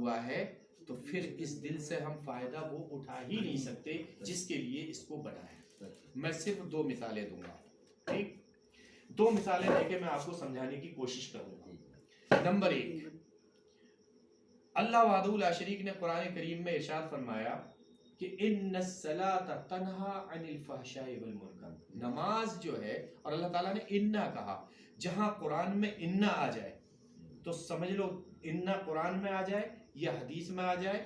ہوا ہے تو پھر اس دل سے ہم فائدہ وہ اٹھا ہی نہیں سکتے جس کے لیے اس کو بنایا. میں صرف 2 مثالیں دوں گا. ٹھیک, 2 مثالیں دے کے میں آپ کو سمجھانے کی کوشش کروں گا. نمبر 1, اللہ وحدہ لا شریک نے قرآن کریم میں ارشاد فرمایا کہ ان الصلاۃ تنہا عن الفحشاء والمنکر. نماز جو ہے, اور اللہ تعالیٰ نے انا کہا, جہاں قرآن میں انا آ جائے تو سمجھ لو انا قرآن میں آ جائے یا حدیث میں آ جائے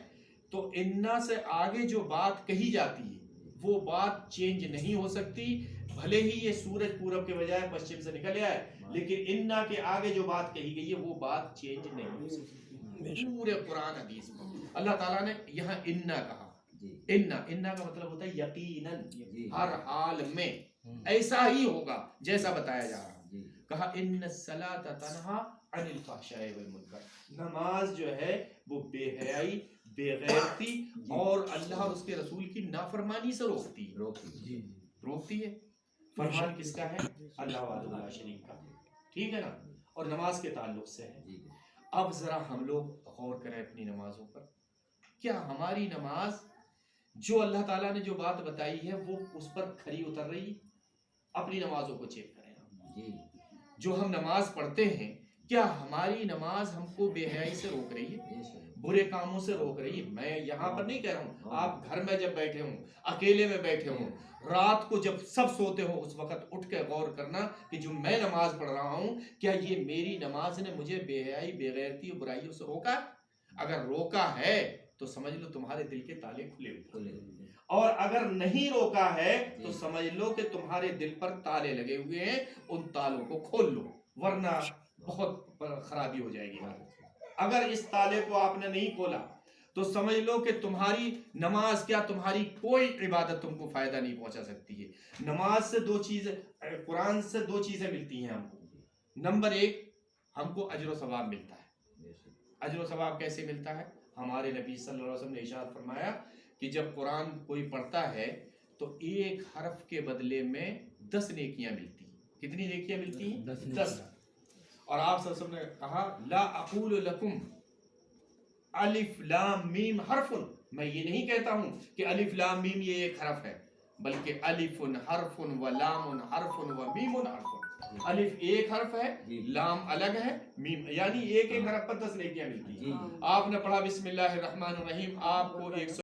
تو انا سے آگے جو بات کہی جاتی ہے وہ بات چینج نہیں ہو سکتی, بھلے ہی یہ سورج پورب کے بجائے پشچم سے نکل آئے, لیکن انا کے آگے جو بات کہی گئی ہے وہ بات چینج نہیں ہو سکتی. پورے قرآن حدیث میں اللہ تعالیٰ نے یہاں انا کہا. انا کا مطلب ہوتا ہے یقیناً, ہر حال میں ایسا ہی ہوگا جیسا بتایا جا رہا. کہا ان الصلاۃ تنہا عن الفحشاء والمنکر. نماز جو ہے وہ بے حیائی, بے غیرتی اور اللہ اور اس کے رسول کی نافرمانی سے روکتی ہے. فرمان کس کا ہے؟ اللہ وحدہ لا شریک کا. ٹھیک ہے نا, اور نماز کے تعلق سے ہے. اب ذرا ہم لوگ غور کریں اپنی نمازوں پر. کیا ہماری نماز جو اللہ تعالیٰ نے جو بات بتائی ہے وہ اس پر کھری اتر رہی؟ اپنی نمازوں کو چیک کریں. جو ہم نماز پڑھتے ہیں کیا ہماری نماز ہم کو بے حیائی سے روک رہی ہے, برے کاموں سے روک رہی ہے؟ میں یہاں پر نہیں کہہ رہا ہوں, آپ گھر میں جب بیٹھے ہوں, اکیلے میں بیٹھے ہوں, رات کو جب سب سوتے ہوں, اس وقت اٹھ کے غور کرنا کہ جو میں نماز پڑھ رہا ہوں کیا یہ میری نماز نے مجھے بے حیائی, بے غیرتی اور برائیوں سے روکا؟ اگر روکا ہے تو سمجھ لو تمہارے دل کے تالے کھلے ہوئے, اور اگر نہیں روکا ہے تو سمجھ لو کہ تمہارے دل پر تالے لگے ہوئے ہیں, ان تالوں کو کھول لو ورنہ بہت خرابی ہو جائے گی. اگر اس تالے کو آپ نے نہیں کھولا تو سمجھ لو کہ تمہاری نماز کیا, تمہاری کوئی عبادت تم کو فائدہ نہیں پہنچا سکتی ہے. نماز سے 2 چیزیں, قرآن سے 2 چیزیں ملتی ہیں ہم کو. نمبر 1, ہم کو اجر و ثواب ملتا ہے. اجر و ثواب کیسے ملتا ہے؟ ہمارے نبی صلی اللہ علیہ وسلم نے ارشاد فرمایا کہ جب قرآن کوئی پڑھتا ہے تو 1 حرف کے بدلے میں 10 نیکیاں ملتی ہیں. کتنی نیکیاں ملتی ہیں؟ 10. اور آپ صلی اللہ علیہ وسلم نے کہا لا اقول لکم الف لام میم حرف, میں یہ نہیں کہتا ہوں کہ الف لام میم یہ 1 حرف ہے, بلکہ الف حرف و لام حرف و میم حرف. الف 1 حرف ہے, لام الگ ہے, میم یعنی ایک حرف پر 10 نیکیاں ملتی ہیں. آپ نے پڑھا بسم اللہ الرحمن الرحیم, آپ کو 100